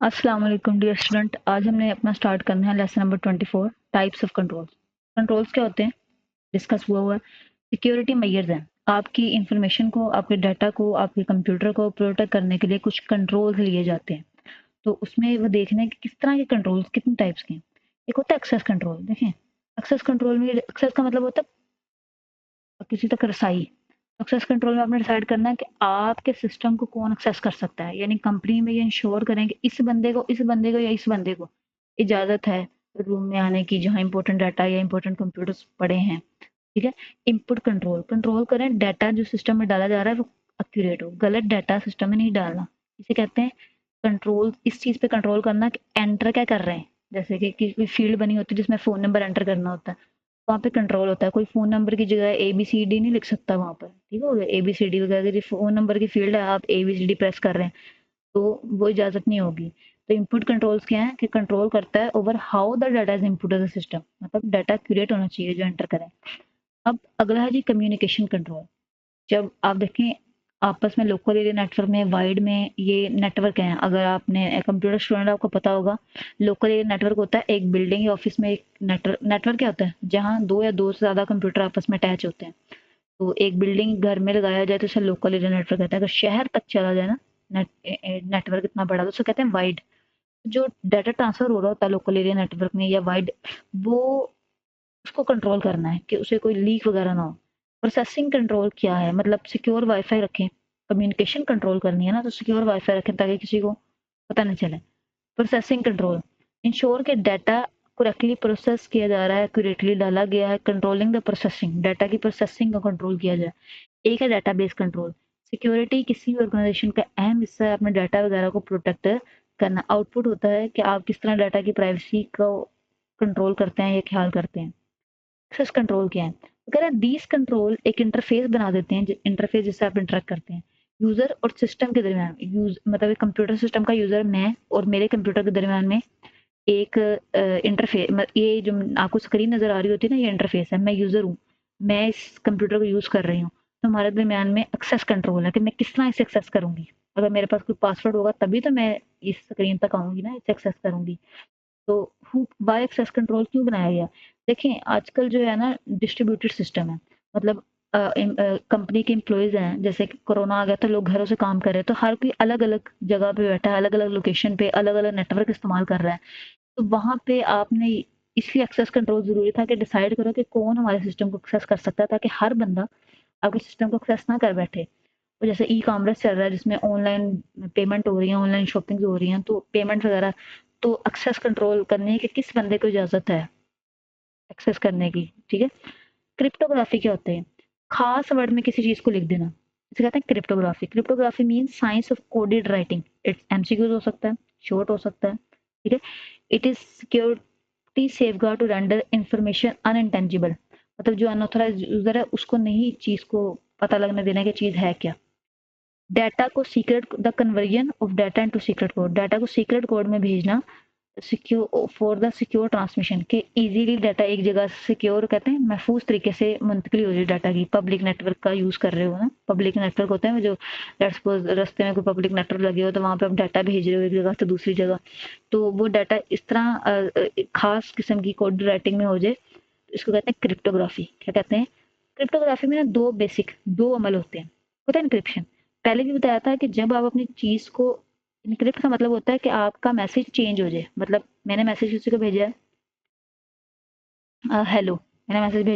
अस्सलाम वालेकुम dear student. आज हमने अपना स्टार्ट करना है lesson number 24 types of controls. Controls क्या होते हैं डिस्कस हुआ सिक्योरिटी मेजर्स हैं। आपकी इंफॉर्मेशन को, आपके डाटा को, आपके कंप्यूटर को प्रोटेक्ट करने के लिए कुछ कंट्रोल्स लिए जाते हैं। तो उसमें वो देखना है कि किस तरह के कंट्रोल्स कितने टाइप्स के हैं। एक होता है एक्सेस कंट्रोल। देखें, एक्सेस कंट्रोल में एक्सेस का मतलब होता है किसी तक रसाई। एक्सेस कंट्रोल में आपने डिसाइड करना है कि आपके सिस्टम को कौन एक्सेस कर सकता है, यानी कंपनी में ये इंश्योर करें कि इस बंदे को या इस बंदे को इजाजत है रूम में आने की जहाँ इंपॉर्टेंट डाटा या इंपॉर्टेंट कंप्यूटर्स पड़े हैं। ठीक है। इनपुट कंट्रोल कंट्रोल करें डाटा जो सिस्टम में डाला जा रहा है वो एक्यूरेट हो, गलत डाटा सिस्टम में नहीं डालना। इसे कहते हैं कंट्रोल। इस चीज पे कंट्रोल करना कि एंटर क्या कर रहे हैं। जैसे कि कोई फील्ड बनी होती है जिसमें फोन नंबर एंटर करना होता है, वहाँ पे कंट्रोल होता है। कोई फ़ोन नंबर की जगह एबीसीडी नहीं लिख सकता वहाँ पर, ठीक है? एबीसीडी वगैरह की फ़ोन नंबर की फ़ील्ड है, आप एबीसीडी प्रेस कर रहे हैं, तो वो इजाज़त नहीं होगी। तो इनपुट कंट्रोल्स क्या हैं कि कंट्रोल करता है over how the data is input the system, मतलब डाटा एक्यूरेट होना चाहिए जो एंटर करें। अब अगला है जी कम्युनिकेशन कंट्रोल। जब आप देखें आपस में लोकल एरिया नेटवर्क में, वाइड में ये नेटवर्क हैं। अगर आपने कंप्यूटर स्टूडेंट आपको पता होगा, लोकल एरिया नेटवर्क होता है एक बिल्डिंग या ऑफिस में एक नेटवर्क। नेटवर्क क्या होता है? जहाँ दो या दो से ज़्यादा कंप्यूटर आपस में अटैच होते हैं। तो एक बिल्डिंग घर में लगाया जाए तो उसे लोकल एरिया नेटवर्क कहते हैं। अगर शहर तक चला जाए ना नेटवर्क इतना बड़ा तो उसे कहते हैं वाइड। जो डाटा ट्रांसफर हो रहा होता है लोकल एरिया नेटवर्क में या वाइड, वो उसको कंट्रोल करना है कि उसे कोई लीक वगैरह ना हो। प्रोसेसिंग कंट्रोल क्या है? मतलब सिक्योर वाईफाई रखें। कम्युनिकेशन कंट्रोल करनी है ना, तो सिक्योर वाईफाई रखें ताकि किसी को पता नहीं चले। प्रोसेसिंग कंट्रोल इंश्योर के डाटा करेक्टली प्रोसेस किया जा रहा है, एक्यूरेटली डाला गया है। कंट्रोलिंग द प्रोसेसिंग, डाटा की प्रोसेसिंग को कंट्रोल किया जाए। एक है डाटाबेस कंट्रोल। सिक्योरिटी किसी भी ऑर्गेनाइजेशन का अहम हिस्सा है अपने डाटा वगैरह को प्रोटेक्ट करना। आउटपुट होता है कि आप किस तरह डाटा की प्राइवेसी को कंट्रोल करते हैं या ख्याल करते हैं। एक्सेस कंट्रोल क्या है? अगर दीज कंट्रोल एक इंटरफेस बना देते हैं, इंटरफेस जिससे आप इंटरेक्ट करते हैं यूजर और सिस्टम के दरमियान। यूज मतलब एक कंप्यूटर सिस्टम का यूजर मैं और मेरे कंप्यूटर के दरमियान में एक इंटरफेस। ये जो आपको स्क्रीन नजर आ रही होती है ना, ये इंटरफेस है। मैं यूजर हूँ, मैं इस कंप्यूटर को यूज कर रही हूँ। तो हमारे दरमियान में एक्सेस कंट्रोल है कि मैं किस तरह इसे एक्सेस करूंगी। अगर मेरे पास कोई पासवर्ड होगा तभी तो मैं इस स्क्रीन तक आऊंगी ना, इसे एक्सेस करूंगी। तो वाई एक्सेस कंट्रोल क्यों बनाया गया? देखें आजकल जो है ना डिस्ट्रीब्यूटेड सिस्टम है। मतलब कंपनी के एम्प्लॉयज हैं, जैसे कि कोरोना आ गया तो लोग घरों से काम कर रहे हैं, तो हर कोई अलग अलग जगह पे बैठा है, अलग अलग लोकेशन पे अलग अलग नेटवर्क इस्तेमाल कर रहा है। तो वहां पे आपने इसलिए एक्सेस कंट्रोल जरूरी था कि डिसाइड करो कि कौन हमारे सिस्टम को एक्सेस कर सकता है, ताकि हर बंदा आपके सिस्टम को एक्सेस ना कर बैठे। तो जैसे ई कॉमर्स चल रहा है जिसमें ऑनलाइन पेमेंट हो रही है, ऑनलाइन शॉपिंग हो रही है, तो पेमेंट वगैरह, तो एक्सेस कंट्रोल करने की किस बंदे को इजाजत है एक्सेस करने की। ठीक है। क्रिप्टोग्राफी क्या होते हैं? खास वर्ड में किसी चीज को लिख देना, इसे कहते हैं cryptography. Cryptography mean science of coded writing. It's MCQs हो सकता है, शॉर्ट हो सकता है। ठीक है। It is security safeguard to render information unintangible. मतलब जो अनऑथराइज्ड यूजर है उसको नहीं चीज को पता लगने देना कि चीज है क्या। डाटा को secret, the conversion of data into secret code, data को सीक्रेट कोड में भेजना secure for the secure transmission, के इजीली डाटा एक जगह सिक्योर कहते हैं महफूज तरीके से मुंतकिल हो जाए डाटा की। पब्लिक नेटवर्क का यूज कर रहे हो ना, पब्लिक नेटवर्क होते हैं जो लेट्स सपोज रास्ते में कोई पब्लिक नेटवर्क लगे हो तो वहां पे आप डाटा भेज रहे हो एक जगह से दूसरी जगह, तो वो डाटा इस तरह खास किस्म की कोड राइटिंग में हो जाए। इसको कहते हैं क्रिप्टोग्राफी। क्या कहते हैं? क्रिप्टोग्राफी में ना दो अमल होते हैं। होता है इनक्रिप्शन, पहले भी बताया था कि जब आप अपनी चीज को, इनक्रिप्ट का मतलब होता है कि आपका मैसेज चेंज हो जाए। मतलब मैंने मैसेज किसी को भेजा है, हेलो, मैंने मैसेज भेजा